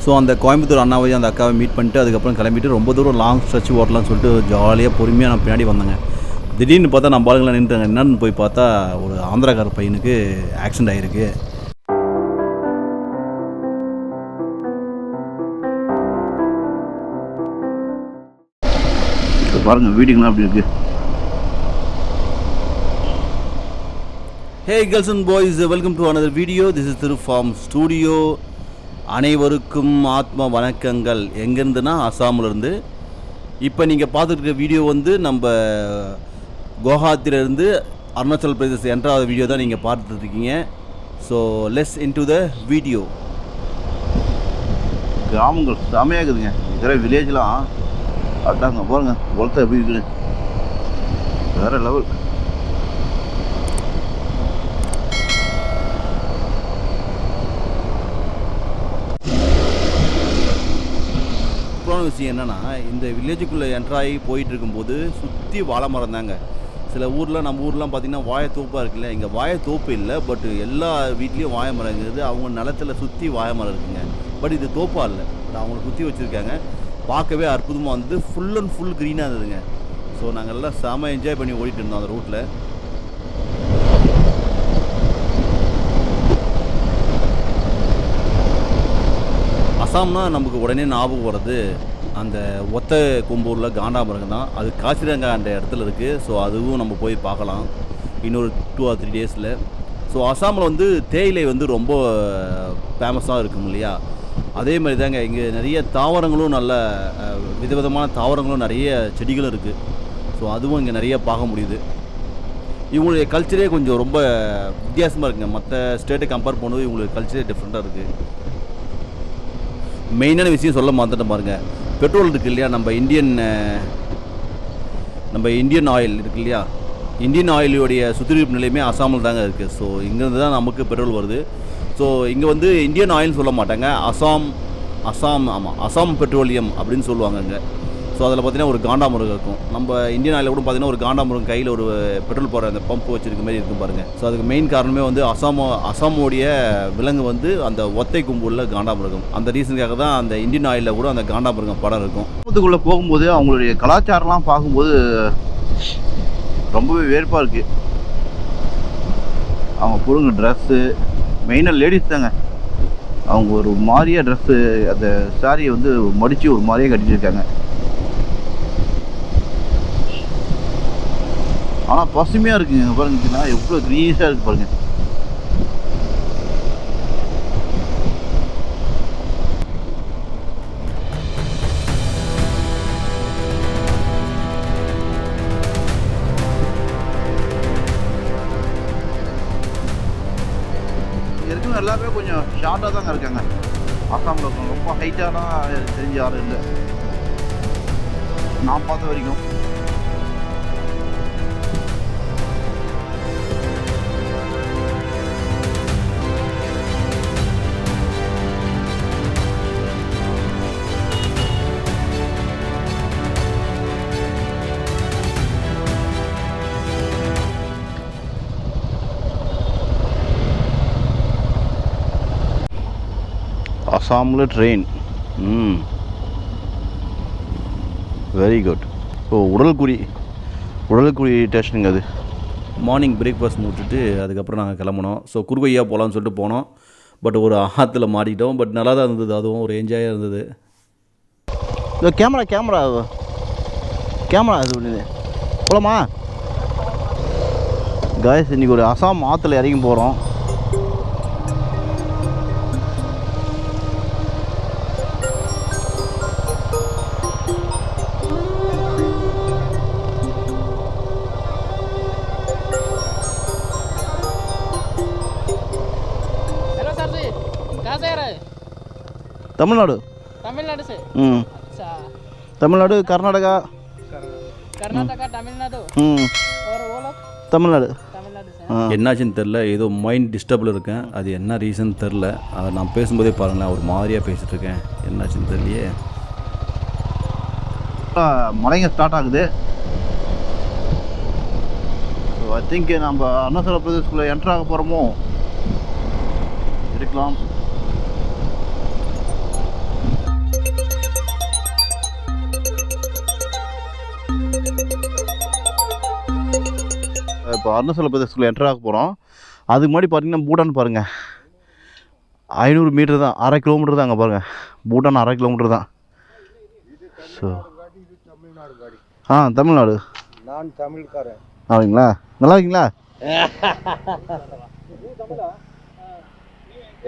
So அந்த கோயம்புத்தூர் அண்ணாவையும் அந்த அக்காவை மீட் பண்ணிட்டு அதுக்கப்புறம் கிளம்பிட்டு ரொம்ப தூரம் லாங் ஸ்ட்ரெச் ஓட்டலாம்னு சொல்லிட்டு ஜாலியாக பொறுமையாக நான் பின்னாடி வந்தேங்க. திடீர்னு பார்த்தா நம்ம ஆளுங்களாம் நின்றுட்டாங்க. என்னன்னு போய் பார்த்தா ஒரு ஆந்திராக்கார பையனுக்கு ஆக்சிடென்ட் ஆகிருக்கு. பாருங்கள் வீடியோலாம் அப்படி இருக்குது. Hey girls and boys, welcome to another video. This is Thiru farm studio. அனைவருக்கும் ஆத்ம வணக்கங்கள். எங்கேருந்துன்னா அசாமிலேருந்து. இப்போ நீங்கள் பார்த்துட்டு இருக்க வீடியோ வந்து நம்ம குவஹாத்திலேருந்து அருணாச்சல் பிரதேஷ் என்ட்ராத வீடியோ தான் நீங்கள் பார்த்துட்ருக்கீங்க. So let's into the video. கிராமங்கள் செமையாகுதுங்க. இருக்கிற வில்லேஜ்லாம் அதாங்க பாருங்க, குளத்தை எப்படி இருக்குது, வேற லெவல். விஷயம் என்னென்னா, இந்த வில்லேஜுக்குள்ளே என்ட்ராகி போயிட்டு இருக்கும்போது சுற்றி வாழை மரம் தாங்க. சில ஊரில், நம்ம ஊர்லாம் பார்த்திங்கன்னா வாழைத்தோப்பாக இருக்குல்ல, இங்கே வாழைத்தோப்பு இல்லை, பட் எல்லா வீட்லேயும் வாழை மரம் இருக்குது. அவங்க நிலத்தில் சுற்றி வாழை மரம் இருக்குங்க. பட் இது தோப்பாக இல்லை, பட் அவங்கள சுற்றி வச்சுருக்காங்க. பார்க்கவே அற்புதமாக வந்து ஃபுல் அண்ட் ஃபுல் க்ரீனாக இருந்ததுங்க. ஸோ நாங்கள் எல்லாம் செம என்ஜாய் பண்ணி ஓடிட்டு இருந்தோம் அந்த ரூட்டில். அசாம்னா நமக்கு உடனே ஞாபகம் வர்றது அந்த ஒத்த கொம்பூரில் காண்டாமிருகம் தான். அது காசிரங்கா அந்த இடத்துல இருக்குது. ஸோ அதுவும் நம்ம போய் பார்க்கலாம் இன்னொரு 2 or 3 டேஸில். ஸோ அசாமில் வந்து தேயிலை வந்து ரொம்ப ஃபேமஸாக இருக்கும் இல்லையா, அதே மாதிரி தாங்க இங்கே நிறைய தாவரங்களும், நல்ல விதவிதமான தாவரங்களும், நிறைய செடிகளும் இருக்குது. ஸோ அதுவும் இங்கே நிறைய பார்க்க முடியுது. இவங்களுடைய கல்ச்சரே கொஞ்சம் ரொம்ப வித்தியாசமாக இருக்குங்க. மற்ற ஸ்டேட்டை கம்பேர் பண்ணும்போது இவங்களுக்கு கல்ச்சரே டிஃப்ரெண்ட்டாக இருக்குது. மெயினான விஷயம் சொல்ல மாற்றிட்ட பாருங்க, பெட்ரோல் இருக்குது இல்லையா, நம்ம இந்தியன் ஆயில் இருக்குது இல்லையா, இந்தியன் ஆயிலுடைய சுத்திகரிப்பு நிலையமே அசாமில் தாங்க இருக்குது. ஸோ இங்கேருந்து தான் நமக்கு பெட்ரோல் வருது. ஸோ இங்கே வந்து இந்தியன் ஆயில்னு சொல்ல மாட்டாங்க, அசாம் பெட்ரோலியம் அப்படின்னு சொல்லுவாங்க இங்கே. ஸோ அதில் பார்த்தீங்கன்னா ஒரு காண்டாமிருகம் இருக்கும். நம்ம இந்தியன் ஆயிலில் கூட பார்த்தீங்கன்னா ஒரு காண்டாமிருகம் கையில் ஒரு பெட்ரோல் போகிற அந்த பம்ப் வச்சுருக்க மாதிரி இருக்கும் பாருங்கள். ஸோ அதுக்கு மெயின் காரணமே வந்து அசாமோடைய விலங்கு வந்து அந்த ஒத்தை கும்புள்ள காண்டாமிருகம். அந்த ரீசனுக்காக தான் அந்த இந்தியன் ஆயிலில் கூட அந்த காண்டாமிருகம் படம் இருக்கும். குடும்பத்துக்குள்ளே போகும்போது அவங்களுடைய கலாச்சாரம்லாம் பார்க்கும்போது ரொம்பவே வேறுபாக இருக்குது. அவங்க போடுங்க ட்ரெஸ்ஸு, மெயினாக லேடிஸ் தாங்க, அவங்க ஒரு மாதிரியாக ட்ரெஸ்ஸு, அந்த சாரியை வந்து மடித்து ஒரு மாதிரியாக கட்டிட்டு இருக்காங்க. ஆனால் பசுமையாக இருக்குங்க பாருங்கன்னா, எவ்வளோ க்ரீஸாக இருக்குது பாருங்கள். இருக்குங்க எல்லாருமே கொஞ்சம் ஷார்ட்டாக தாங்க இருக்காங்க. அசாமில் இருக்கவங்க ரொம்ப ஹைட்டாலாம் தெரிஞ்ச யாரும் இல்லை நான் பார்த்த வரைக்கும். அசாமில் ட்ரெயின், வெரி குட். ஓ, உடல்குடி ஸ்டேஷனுங்க அது. மார்னிங் பிரேக்ஃபாஸ்ட் முடிச்சுட்டு அதுக்கப்புறம் நாங்கள் கிளம்புனோம். ஸோ குறுகையாக போகலான்னு சொல்லிட்டு போனோம். பட் ஒரு ஆற்றுல மாட்டிக்கிட்டோம். பட் நல்லா தான் இருந்தது, அதுவும் ஒரு என்ஜாயாக இருந்தது. கேமரா அது ஒன்று போகலாமா காய்ஸ்? இன்றைக்கி ஒரு அசாம் ஆற்றுல இறங்கி போகிறோம். तमिलनाडु से तमिलनाडु कर्नाटका तमिलनाडु और वो लोग तमिलनाडु से என்னாச்சுன்னு தெரில, ஏதோ மைண்ட் டிஸ்டர்பில் இருக்கேன். அது என்ன ரீசன் தெரில. அதை நான் பேசும்போதே பாருங்களேன், ஒரு மாதிரியாக பேசிகிட்டு இருக்கேன். என்னாச்சுன்னு தெரியலையே. மழைங்க ஸ்டார்ட் ஆகுது. ஸோ ஐ திங்க் நம்ம அருணாச்சல பிரதேஷ்குள்ளே என்ட்ரு ஆக போகிறோமோ இருக்கலாம். இப்போ அருணாச்சல பிரதேசத்தில் என்டர் ஆக போகிறோம். அதுக்கு முன்னாடி பார்த்தீங்கன்னா பூட்டான் பாருங்கள், 500 மீட்டர் தான், 1/2 கிலோமீட்டர் தான். அங்கே பாருங்கள், பூட்டான் 1/2 கிலோமீட்டர் தான். ஸோ தமிழ்நாடு. நான் தமிழ்காரன். அப்படிங்களா? நல்லா இருக்கீங்களா?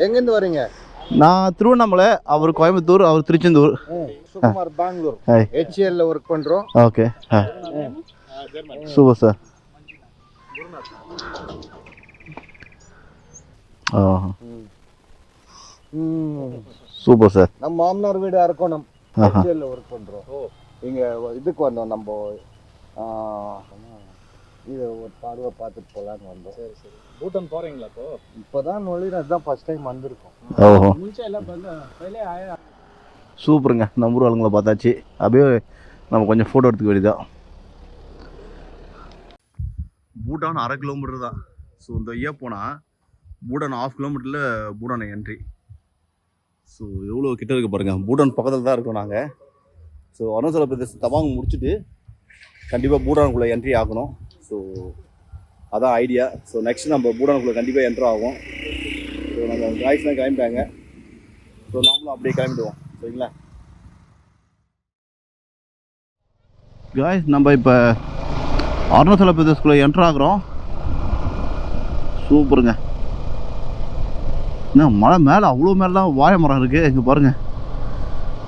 எங்கேருந்து வரீங்க? நான் திருவண்ணாமலை, அவர் கோயம்புத்தூர், அவர் திருச்செந்தூர். சுகுமார் பெங்களூர். HCL ஒர்க் பண்ணுறோம். Okay. Super sir. Super sir. நம்ம மாமனார் வீடு அரக்கோணம். HCL ஒர்க் பண்ணுறோம். இங்கே இதுக்கு வந்தோம், நம்ம இது ஒரு பார்வை பார்த்துட்டு போகலான்னு வந்தோம். சரி சரி. பூட்டான் போகிறீங்களா? இப்போ தான் நுழையிற, அதுதான் ஃபஸ்ட் டைம் வந்திருக்கோம். ஓஹோ, சூப்பருங்க. நம்ம ஊர் ஆளுங்களை பார்த்தாச்சு, அப்படியே நம்ம கொஞ்சம் ஃபோட்டோ எடுத்துக்க வேண்டியதான். பூட்டான் 1/2 கிலோமீட்டர் தான். ஸோ இந்த ஐயா போனால் பூட்டான் 1/2 கிலோமீட்டரில் பூட்டான் என்ட்ரி. ஸோ எவ்வளோ கிட்ட இருக்குது பாருங்கள். பூட்டான் பக்கத்தில் தான் இருக்கோம் நாங்கள். ஸோ அருணாச்சல பிரதேசம் தவாங் முடிச்சுட்டு கண்டிப்பாக பூட்டானுக்குள்ளே என்ட்ரி ஆகணும். ஸோ அதான் ஐடியா. ஸோ நெக்ஸ்ட் நம்ம பூட்டானுக்குள்ளே கண்டிப்பாக என்ட்ரு ஆகும். ஸோ நம்ம காய்ஸ்லாம் கிளம்பிட்டாங்க. ஸோ நாமளும் அப்படியே கிளம்பிடுவோம். சரிங்களா காய்ஸ்? நம்ம இப்போ அருணாச்சல பிரதேசக்குள்ளே என்ட்ரு ஆகுறோம். சூப்பருங்க. என்ன மலை மேலே, அவ்வளோ மேலாம் வாழை மரம் இருக்குது. இங்கே பாருங்கள்.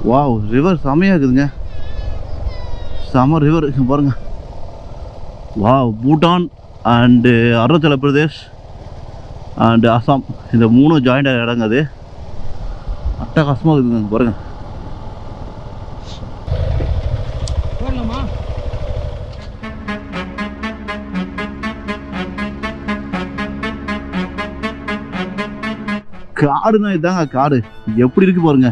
வாவ், ரிவர் செமையாக இருக்குதுங்க. செம ரிவர். இங்கே பாருங்கள். Wow, Bhutan and Arunachal Pradesh and Assam, இந்த 3 ஜாயிண்டாக இடங்க. அது அட்டகாசமாக இருக்குதுங்க பாருங்கள். காடுனா இதுதாங்க காடு. எப்படி இருக்கு பாருங்க.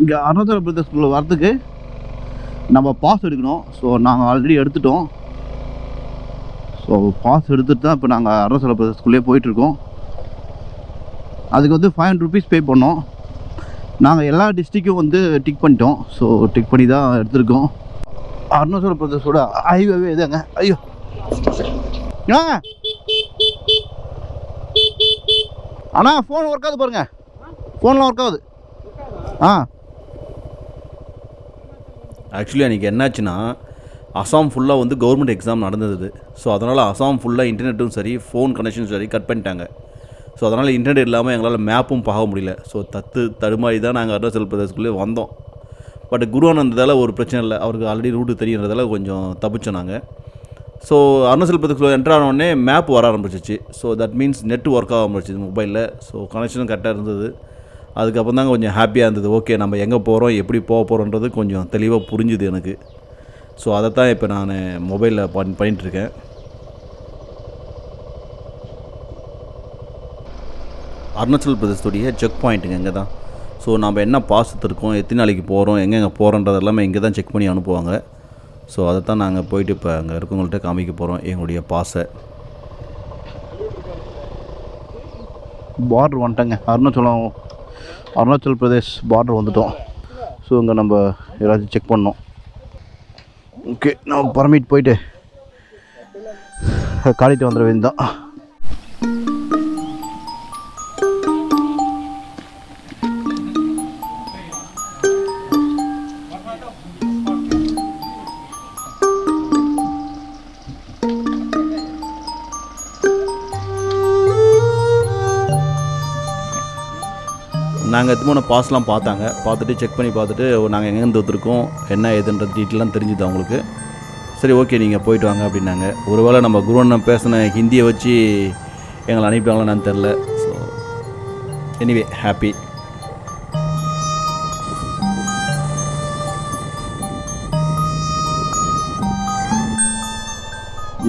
இங்கே அருணாச்சல பிரதேசத்துக்குள்ள வரதுக்கு நம்ம பாஸ் எடுக்கணும். ஸோ நாங்கள் ஆல்ரெடி எடுத்துட்டோம். ஸோ பாஸ் எடுத்துகிட்டு தான் இப்போ நாங்கள் அருணாச்சல பிரதேசத்துக்குள்ளே போயிட்டுருக்கோம். அதுக்கு வந்து 500 ருபீஸ் பே பண்ணோம். நாங்கள் எல்லா டிஸ்ட்ரிக்கும் வந்து டிக் பண்ணிட்டோம். ஸோ டிக் பண்ணி தான் எடுத்துருக்கோம். அருணாச்சல பிரதேசோட ஹைவேவே இதாங்க. ஐயோ அண்ணா, ஃபோன் ஒர்க் ஆகுது பாருங்கள். ஃபோன்லாம் ஒர்க் ஆகுது. ஆக்சுவலி அன்றைக்கி என்னாச்சுன்னா, அசாம் ஃபுல்லாக வந்து கவர்மெண்ட் எக்ஸாம் நடந்தது. ஸோ அதனால் அசாம் ஃபுல்லாக இன்டர்நெட்டும் சரி, ஃபோன் கனெக்ஷனும் சரி கட் பண்ணிட்டாங்க. ஸோ அதனால் இன்டர்நெட் இல்லாமல் எங்களால் மேப்பும் பார்க்க முடியல. ஸோ தடுமாறி தான் நாங்கள் அருணாச்சல பிரதேசத்துக்குள்ளே வந்தோம். பட் குருவானந்ததால் ஒரு பிரச்சனை இல்லை, அவருக்கு ஆல்ரெடி ரூட்டு தெரியுறதால கொஞ்சம் தப்பிச்சோம் நாங்கள். ஸோ அருணாச்சல பிரதேசத்தில் என்ட்ரு ஆனோடனே மேப் வர ஆரம்பிச்சிச்சு. So that means net work ஆக ஆரம்பிச்சிது மொபைலில். ஸோ கனெக்ஷனும் கரெக்டாக இருந்தது. அதுக்கப்புறம் தாங்க கொஞ்சம் ஹாப்பியாக இருந்தது. ஓகே, நம்ம எங்கே போகிறோம், எப்படி போக போகிறோன்றது கொஞ்சம் தெளிவாக புரிஞ்சுது எனக்கு. ஸோ அதை தான் இப்போ நான் மொபைலில் பண்ணிட்டுருக்கேன். அருணாச்சல பிரதேசத்துடைய செக் பாயிண்ட்டுங்க இங்கே தான். ஸோ நம்ம என்ன பாஸ் எடுத்துருக்கோம், எத்தனை நாளைக்கு போகிறோம், எங்கெங்கே போகிறோன்றது எல்லாமே இங்கே தான் செக் பண்ணி அனுப்புவாங்க. ஸோ அதை தான் நாங்கள் போயிட்டு இப்போ அங்கே இருக்கவங்கள்ட்ட காமிக்க போகிறோம் எங்களுடைய பாஸை. பார்டர் வந்துட்டேங்க. அருணாச்சல் பிரதேஷ் பார்டர் வந்துட்டோம். ஸோ இங்கே நம்ம எல்லாத்தையும் செக் பண்ணோம். ஓகே, நம்ம பர்மிட் போயிட்டு காட்டிட்டு வந்துட வேண்டியதான். நாங்கள் எதுவும் பாஸ்லாம் பார்த்துட்டு செக் பண்ணி பார்த்துட்டு நாங்கள் எங்கேருந்து வந்துருக்கோம், என்ன ஏதுன்ற டீட்டெயிலாம் தெரிஞ்சுது அவங்களுக்கு. சரி, ஓகே, நீங்கள் போயிட்டு வாங்க அப்படின்னாங்க. ஒருவேளை நம்ம குருவண்ணன் பேசின ஹிந்தியை வச்சு எங்களை அனுப்பிட்டாங்களான்னு தெரில. So anyway happy.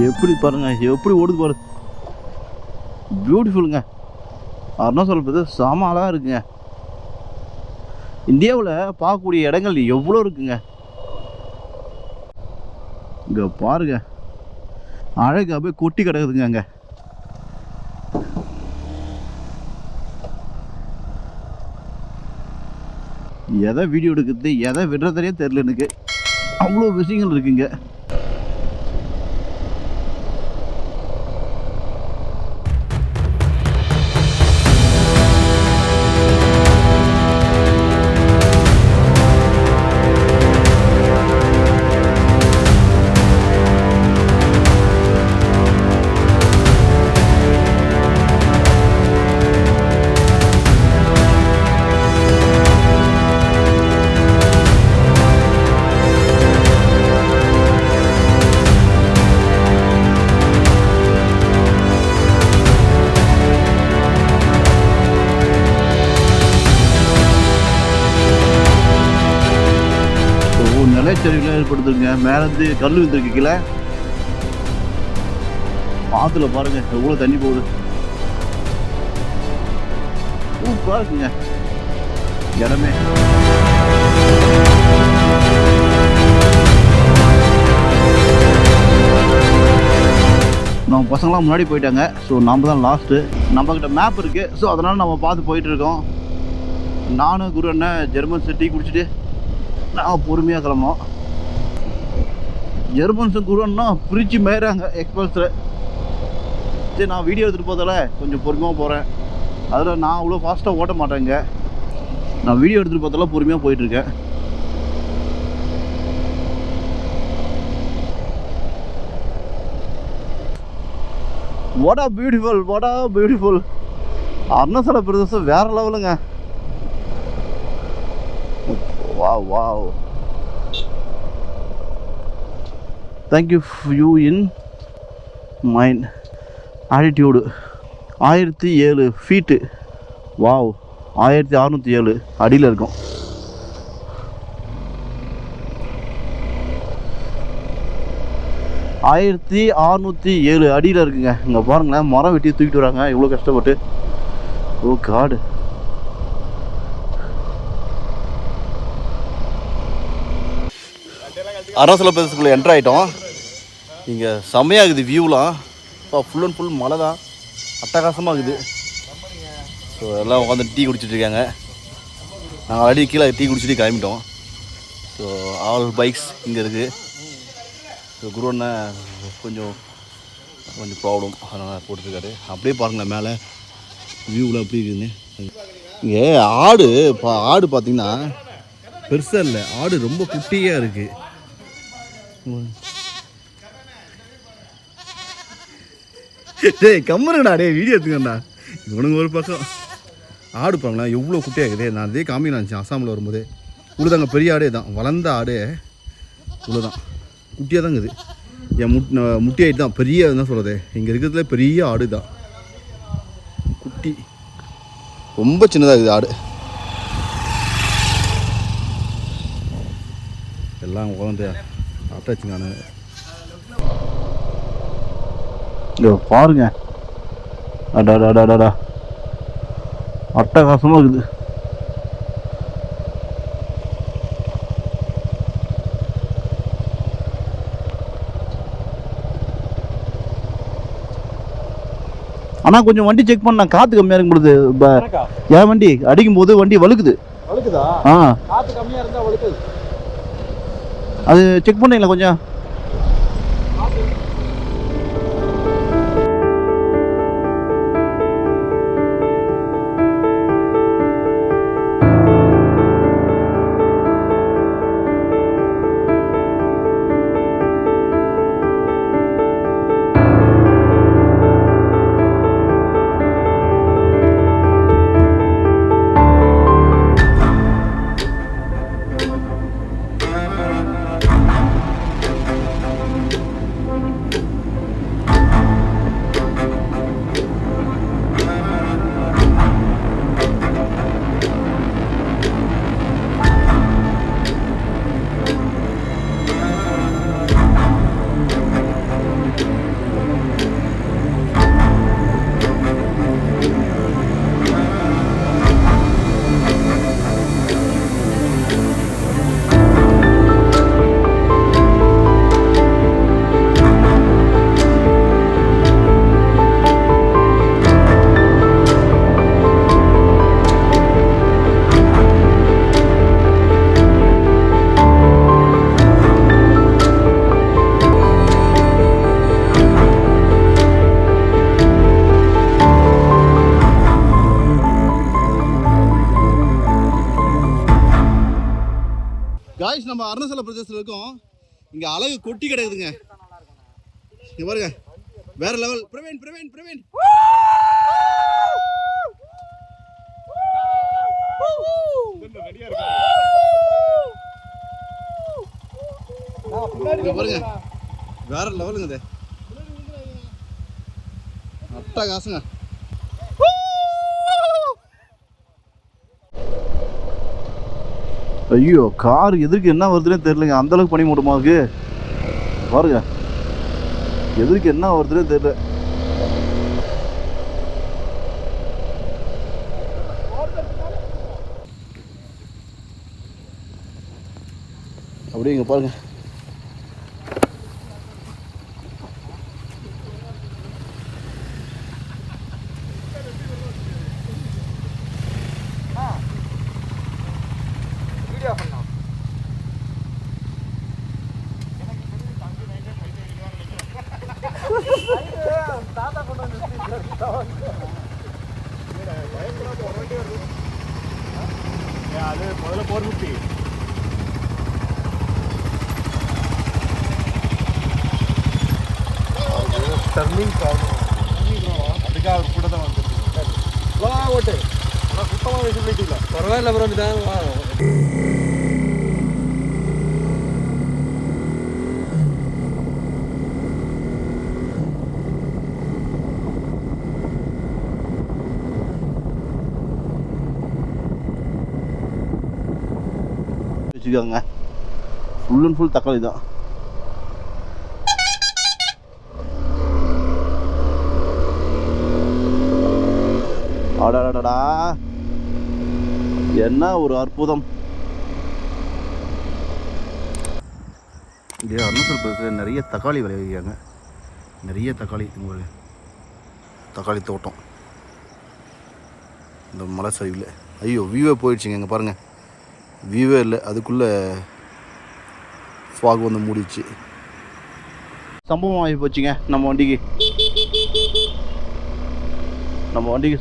எப்படி பாருங்கள், எப்படி ஓடுது பாருங்க. பியூட்டிஃபுல்லுங்க. அருணாச்சல பிரதேசம் செம அழகாக இருக்குங்க. இந்தியாவில் பார்க்கக்கூடிய இடங்கள் எவ்வளோ இருக்குங்க. இங்கே பாருங்க, அழகு அப்படியே கொட்டி கிடக்குதுங்க. அங்கே எதை வீடியோ எடுக்கிறது எதை விடுறதுனே தெரில எனக்கு. அவ்வளோ விஷயங்கள் இருக்குங்க. நிலச்சரிவுலாம் ஏற்படுத்துங்க. மேலேருந்து கல் வந்துருக்கு கீழே. ஆற்றுல பாருங்க எவ்வளோ தண்ணி போகுது. சூப்பராக இருக்குங்க இடமே. நம்ம பசங்களாம் முன்னாடி போயிட்டாங்க. ஸோ நம்ம தான் லாஸ்ட்டு. நம்மக்கிட்ட மேப் இருக்குது. ஸோ அதனால் நம்ம பார்த்து போயிட்டுருக்கோம். நானும் குரு அண்ணன் ஜெர்மன்ஸ் டீ குடிச்சிட்டு நான் பொறுமையாக கிளம்புனோம். ஜெர்மன்ஸும் குருன்னா பிரித்து மேயிறாங்க எக்ஸ்பல்ஸில். சரி, நான் வீடியோ எடுத்துகிட்டு போதால கொஞ்சம் பொறுமையாக போகிறேன். அதில் நான் அவ்வளோ ஃபாஸ்ட்டாக ஓட்ட மாட்டேங்க. நான் வீடியோ எடுத்துகிட்டு போதால பொறுமையாக போயிட்டுருக்கேன். What a beautiful, what a beautiful. Arunachal பிரதேசம் வேறு லெவலுங்க. Wow, wow. Thank you for you in mind. Altitude 1007 feet. Wow, 1607 அடியில் இருக்கும். ஆயிரத்தி 1607 அடியில் இருக்குங்க. இங்கே பாருங்களேன், மரம் வெட்டி தூக்கிட்டு வராங்க இவ்வளோ கஷ்டப்பட்டு. ஓ காடு. அருணாச்சல பிரதேசத்துக்குள்ளே என்ட்ரு ஆகிட்டோம். இங்கே செம்மையாகுது வியூலாம். இப்போ ஃபுல் அண்ட் ஃபுல் மழை தான். அட்டகாசமாக இருக்குது. ஸோ எல்லாம் உட்காந்து டீ குடிச்சிட்டு இருக்காங்க. நாங்கள் ஆல்ரெடி கீழே டீ குடிச்சிட்டு கிளம்பிட்டோம். ஸோ ஆல் பைக்ஸ் இங்கே இருக்குது. ஸோ குரு அண்ணன் கொஞ்சம் ப்ராப்ளம், அதனால் போட்டுருக்காரு. அப்படியே பாருங்களேன் மேலே வியூவில் எப்படி இருக்குதுன்னு. இங்கே ஆடு பார்த்திங்கன்னா பெருசாக இல்லை, ஆடு ரொம்ப குட்டியாக இருக்குது. டேய் கம்மருங்கடா, டே வீடியோ எடுத்துக்கண்டா. இவனுங்க ஒரு பக்கம் ஆடு பாருங்களா எவ்வளோ குட்டியாக இருக்குது. நான் அதே காமிக்க நினச்சேன் அசாமில் வரும்போது. இவ்வளோதாங்க பெரிய ஆடே தான், வளர்ந்த ஆடு இவ்வளோதான், குட்டியாக தான் இருக்குது. என் முட்டி ஆகிட்டு தான் பெரிய என்ன சொல்கிறது, இங்கே இருக்கிறதுல பெரிய ஆடு தான். குட்டி ரொம்ப சின்னதாக இருக்குது ஆடு. எல்லாம் உட்காந்து ஆட்டாச்சு. நான் பாருங்க, அடாடாடாடா அட்டகாசமாக இருக்குது. ஆனால் கொஞ்சம் வண்டி செக் பண்ண காற்று கம்மியாக இருக்கும் பொழுது என் வண்டி அடிக்கும் போது வண்டி வழுக்குது. ஆ காற்று கம்மியாக இருந்தால் வழுக்குது. அது செக் பண்ணீங்களா கொஞ்சம்? காய்ஸ் நம்ம அருணாச்சல பிரதேசத்தில் இருக்கோம். இங்கே அழகு கொட்டி கிடக்குதுங்க. இங்கே பாருங்க, வேற லெவல். பிரவீன் பிரவீன் பிரவீன் இங்க பாருங்க, வேற லெவலுங்க. இது அட்டா காசுங்க. ஐயோ, கார் எதிர்க்கு என்ன வருதுன்னே தெரியலங்க. அந்த அளவுக்கு பனி மூட்டமா இருக்கு பாருங்க. எதிர்க்கு என்ன வருதுன்னே தெரியல. அப்படியே இங்க பாருங்க. அது முதல்ல போர்முட்டி டர்னிங் ப்ராப்ளம். அதுக்காக அவர் கூட தான் வந்துருக்கு. ஓட்டு ஆனால் சுத்தமாக விசிபிலிட்டி இல்லை. பரவாயில்ல ப்ரோ, தான் வா. வச்சுக்கோங்க, ஃபுல் அண்ட் ஃபுல் தக்காளி தான். அடடடா, என்ன ஒரு அற்புதம். இங்கே அருணாச்சல பிரதேசத்தில் நிறைய தக்காளி விளைவிக்கிறாங்க. நிறைய தக்காளி, உங்களுக்கு தக்காளி தோட்டம் இந்த மலை சரிவில். ஐயோ, வியூவே போயிடுச்சுங்க. இங்கே பாருங்கள், வியூவே இல்லை. அதுக்குள்ளே ஃபாக் வந்து மூடிடுச்சு. சம்பவம் ஆகி போச்சுங்க. நம்ம வண்டிக்கு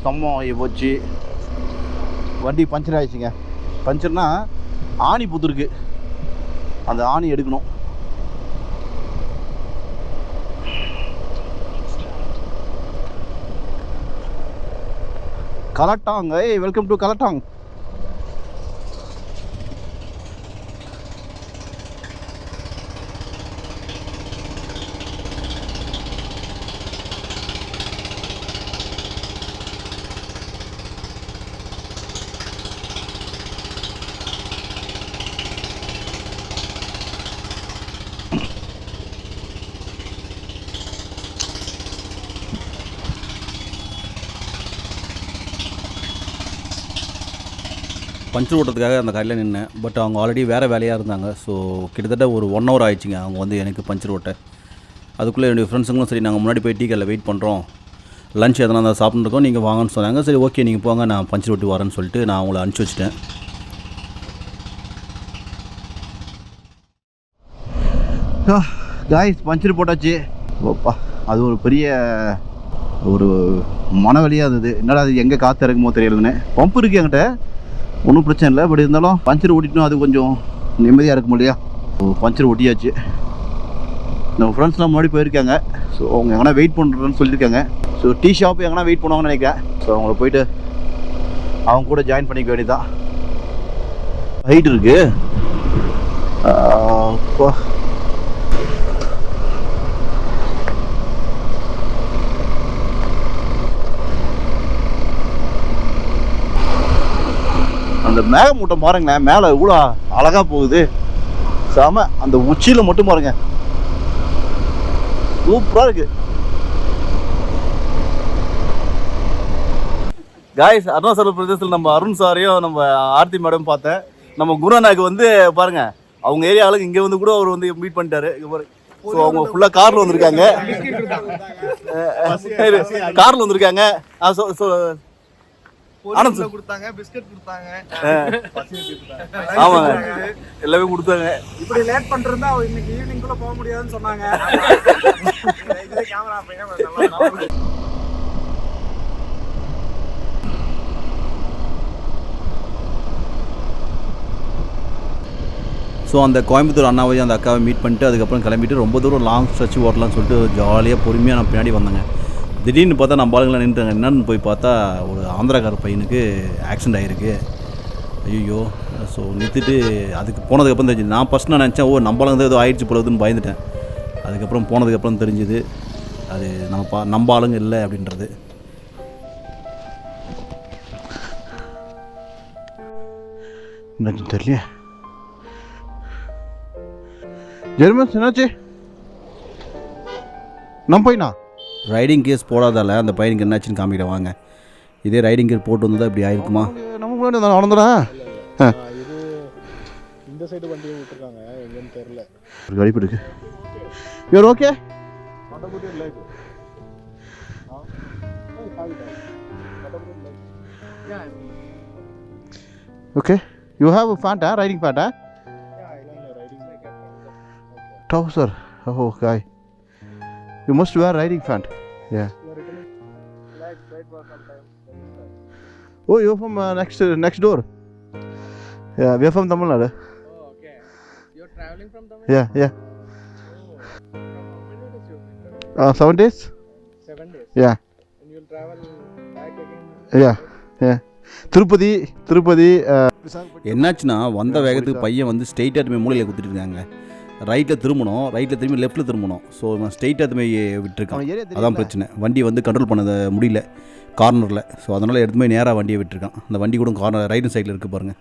சம்பவம் ஆகி போச்சு. வண்டி பஞ்சர் ஆகிடுச்சுங்க. பஞ்சர்னா ஆணி புத்துருக்கு, அந்த ஆணி எடுக்கணும். கலட்டாங். ஏய், வெல்கம் டு கலட்டாங். பஞ்சர் ஓட்டுறதுக்காக அந்த கடையில் நின்னேன். பட் அவங்க ஆல்ரெடி வேறு வேலையாக இருந்தாங்க. ஸோ கிட்டத்தட்ட ஒரு 1 hour ஆயிடுச்சுங்க அவங்க வந்து எனக்கு பஞ்சர் ஓட்ட. அதுக்குள்ளே என்னுடைய ஃப்ரெண்ட்ஸுங்களும் சரி, நாங்கள் முன்னாடி போய் டீ கடையில் வெயிட் பண்ணுறோம், லஞ்ச் எதனா தான் சாப்பிட்ருக்கோம், நீங்கள் வாங்கன்னு சொன்னாங்க. சரி ஓகே, நீங்கள் போங்க, நான் பஞ்சர் ஓட்டி வரேன்னு சொல்லிட்டு நான் அவங்கள அனுப்பிச்சி வச்சிட்டேன். காய்ஸ், பஞ்சர் போட்டாச்சு. ஓப்பா, அது ஒரு பெரிய ஒரு மனவெளியாக இருந்தது. என்னடா அது எங்கே காற்று இறக்குமோ தெரியலன்னு. பம்ப் இருக்குது என்கிட்ட, ஒன்றும் பிரச்சனை இல்லை. பட் இருந்தாலும் பஞ்சர் ஓட்டிட்டோம், அது கொஞ்சம் நிம்மதியாக இருக்கும் இல்லையா. பஞ்சர் ஓட்டியாச்சு. நம்ம ஃப்ரெண்ட்ஸ்லாம் முன்னாடி போயிருக்காங்க. ஸோ அவங்க எங்கன்னா வெயிட் பண்ணுறேன்னு சொல்லியிருக்காங்க. ஸோ டீ ஷாப் எங்கன்னா வெயிட் பண்ணுவாங்கன்னு நினைக்கிறேன். ஸோ அவங்கள போயிட்டு அவங்க கூட ஜாயின் பண்ணிக்க வேண்டியதான். ஹைட் இருக்குது. அந்த மேகமூட்டம் பாருங்களேன், மேலே இவ்வளோ அழகாக போகுது. செம. அந்த உச்சியில் மட்டும் பாருங்க, சூப்பராக இருக்கு. காய்ஸ், அருணாச்சல பிரதேசத்தில் நம்ம அருண் சாரையும் நம்ம ஆர்த்தி மேடம் பார்த்தேன். நம்ம குருநாக்கு வந்து பாருங்க, அவங்க ஏரியாவுக்கு இங்கே வந்து கூட அவர் வந்து மீட் பண்ணிட்டாரு. ஸோ அவங்க ஃபுல்லாக காரில் வந்திருக்காங்க. காரில் வந்திருக்காங்க. ஆனந்த் கொடுத்தாங்க, பிஸ்கட் கொடுத்தாங்க. ஆமாங்க, எல்லாமே கொடுத்தாங்க. இப்படி லேட் பண்ணிருந்தா இன்னைக்கு ஈவினிங் குள்ள போக முடியாதுன்னு சொன்னாங்க. கேமரா ஸோ அந்த கோயம்புத்தூர் அண்ணாவையும் அந்த அக்காவை மீட் பண்ணிட்டு அதுக்கப்புறம் கிளம்பிட்டு ரொம்ப தூரம் லாங் ஸ்ட்ரெச் ஓட்டலாம்னு சொல்லிட்டு ஜாலியாக பொறுமையாக நான் பின்னாடி வந்தேங்க. திடீர்னு பார்த்தா நம்ம ஆளுங்களாம் நின்றுட்டாங்க. என்னன்னு போய் பார்த்தா ஒரு ஆந்திராக்கார பையனுக்கு ஆக்சிடென்ட் ஆகிருக்கு. ஐயோ, ஸோ நிறுத்திட்டு அதுக்கு போனதுக்கப்புறம் தெரிஞ்சுது. நான் ஃபஸ்ட் நான் நினச்சேன், ஓ நம்ம ஆளுங்க ஏதோ ஆயிடுச்சு போலதுன்னு பயந்துட்டேன். அதுக்கப்புறம் போனதுக்கப்புறம் தெரிஞ்சுது அது நம்ம ஆளுங்க இல்லை அப்படின்றது. தெரியல ஜெர்மன்ஸ் என்னாச்சு நம்ம பையனா ரைடிங் கேஸ் போடாதால அந்த பையனுக்கு என்னாச்சுன்னு காமிக்கிற வாங்க. இதே ரைடிங் கேஸ் போட்டு வந்ததா இப்படி ஆயிருக்குமா? நம்ம முன்னாடி நான் நடந்துறேன். இது இந்த சைடு வண்டியை விட்டுருக்காங்க, எங்கன்னு தெரியல. ஒரு கடிப்பு இருக்கு. You are okay? Okay. You have a Fanta, riding Fanta? Yeah, I like riding like a okay. Trouser. Oh, guy. You must wear riding Fanta. Yeah. You are returning like wait for some time. Oh, you're from next door. Yeah, we are from Tamil Nadu. Oh, okay. You're traveling from Tamil Nadu? Yeah, yeah. Oh. From how many days you'll be traveling? 7 days? 7 days. Yeah. And you'll travel back again? Yeah, yeah. Tirupati என்னாச்சுன்னா வந்த வேகத்துக்கு பையன் வந்து ஸ்ட்ரெயிட்டாக அதுமாதிரி மூலையில் குத்திட்டு இருக்காங்க. ரைட்டில் திரும்பணும், ரைட்டில் திரும்பி லெஃப்ட்டில் திரும்பணும். ஸோ நான் ஸ்ட்ரெயிட்டாக அதுமாதிரி விட்டுருக்கான். அதான் பிரச்சனை. வண்டி வந்து கண்ட்ரோல் பண்ண முடியல கார்னரில். ஸோ அதனால் எடுத்து போய் நேராக வண்டியை விட்டுருக்கான். அந்த வண்டி கூட கார்னர் ரைட்டு சைடில் இருக்குது பாருங்கள்.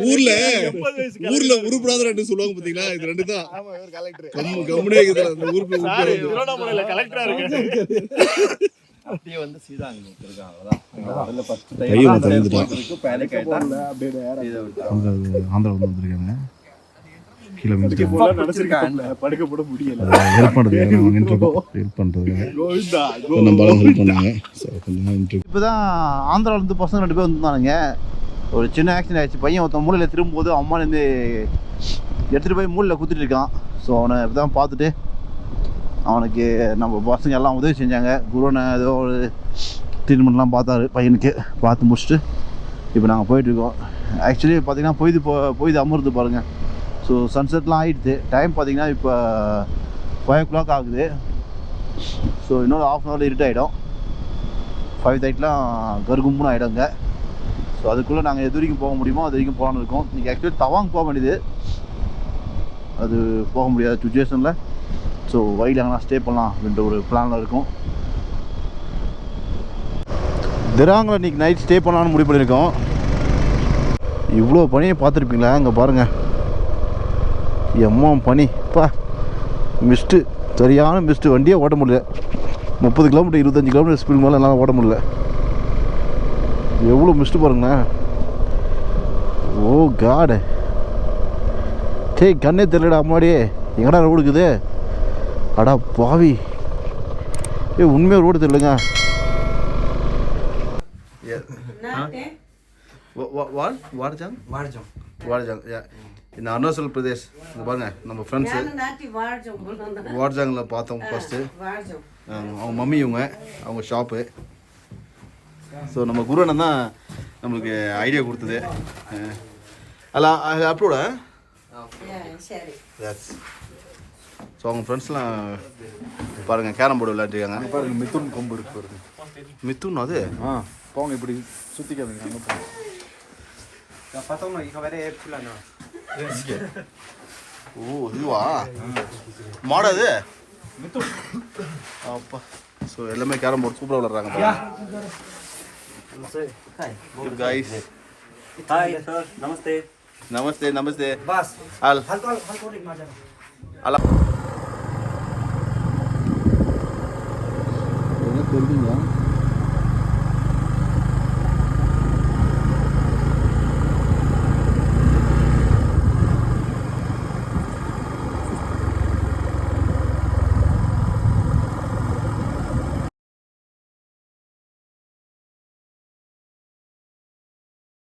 ஊர்ல உருப்படாத ரெண்டு சொல்லுவாங்க பாத்தீங்களா, இது ரெண்டு தான். கம்முனே இருக்குது அந்த ஊருக்கு திருவண்ணாமலையில கலெக்டரா இருக்கு. அப்படியே வந்து சீதா அங்க இருக்காங்க. அதான் அதுல ஃபர்ஸ்ட் டைம் பேனிக் ஆயிட்டாங்க. அப்படியே ஆந்திரா வந்து வந்திருக்காங்க. கீழ வந்து நினைச்சிருக்காங்க படுக்க போட முடியல. ஹெல்ப் பண்றதுக்கு நான் நின்றுட்டோம். ஹெல்ப் பண்றதுக்கு கோவிந்தா நம்ம பாலம் ஹெல்ப் பண்ணாங்க. சோ கொஞ்சம் இன்ட்ரோ. இப்போதான் ஆந்திரால இருந்து பசங்க ரெண்டு பேர் வந்தானுங்க. ஒரு சின்ன ஆக்சிடென்ட் ஆயிடுச்சு. பையன் ஒருத்தன் மூலையில் திரும்பும்போது அம்மாலேருந்து எடுத்துகிட்டு போய் மூலையில் குத்திட்டு இருக்கான். ஸோ அவனை இப்போதான் பார்த்துட்டு அவனுக்கு நம்ம பசங்க எல்லாம் உதவி செஞ்சாங்க. குருவனை ஏதோ ஒரு ட்ரீட்மெண்ட்லாம் பார்த்தாரு பையனுக்கு. பார்த்து முடிச்சுட்டு இப்போ நாங்கள் போயிட்டுருக்கோம். ஆக்சுவலி பார்த்திங்கன்னா பொய்து அமர்ந்து பாருங்கள். ஸோ சன்செட்லாம் ஆகிடுது. டைம் பார்த்திங்கன்னா இப்போ 5 o'clock ஆகுது. ஸோ இன்னொரு ½ hour இருட்டாகிடும். 5:30லாம் கருகும்புன்னு ஆகிடுங்க. ஸோ அதுக்குள்ளே நாங்கள் எது வரைக்கும் போக முடியுமோ அது வரைக்கும் போகலான்னு இருக்கோம். இன்றைக்கி ஆக்சுவலி தவாங் போக வேண்டியது, அது போக முடியாத சுச்சுவேஷனில். ஸோ வழியில் எங்கன்னா ஸ்டே பண்ணலாம் அப்படின்ற ஒரு பிளானில் இருக்கும். திராங்கில் இன்றைக்கி நைட் ஸ்டே பண்ணலான்னு முடிவு பண்ணியிருக்கோம். இவ்வளோ பனியை பார்த்துருப்பீங்களா? இங்கே பாருங்கள், எம்மா பனிப்பா, மிஸ்ட்டு, சரியான மிஸ்ட்டு. வண்டியே ஓட்ட முடியல. 30 கிலோமீட்டர் 25 கிலோமீட்டர் ஸ்பீட் மேலே எல்லாம் ஓட்ட முடியல. எவ்வளோ மிஸ்ட்டு பாருங்களேன். ஓ காடு, டேய் கண்ணே தெரியலடா அம்மாடியே, எங்கடா ரோடு இருக்குது? அடா பாவி, உண்மையாக ரோடு தெரியலங்க. வார்ஜாங் இந்த அருணாச்சல் பிரதேஷ். இங்கே பாருங்க, நம்ம ஃப்ரெண்ட்ஸு வார்ஜாங்கில் பார்த்தோம் ஃபஸ்ட்டு. அவங்க மம்மி இவங்க, அவங்க ஷாப்பு. ஸோ நம்ம குருவண்ணன் தான் நம்மளுக்கு ஐடியா கொடுத்தது. அல்ல அப்லோட ஸோ அவங்க ஃப்ரெண்ட்ஸ்லாம் பாருங்கள் கேரம் போர்டு விளையாட்டுருக்காங்க. பாருங்கள் மிதுன் கொம்பு இருக்கு பாருங்க. மிதுன் அது போங்க இப்படி சுற்றிக்காதுங்க. அங்கே போங்க. ஓ இதுவா மாடாது அப்பா. ஸோ எல்லாமே கேரம் போர்டு சூப்பராக விளையாடுறாங்க. Good guys. Hi sir, namaste. Namaste. Bas. Halko rik maja. Ala. என்ன தெரியுங்க?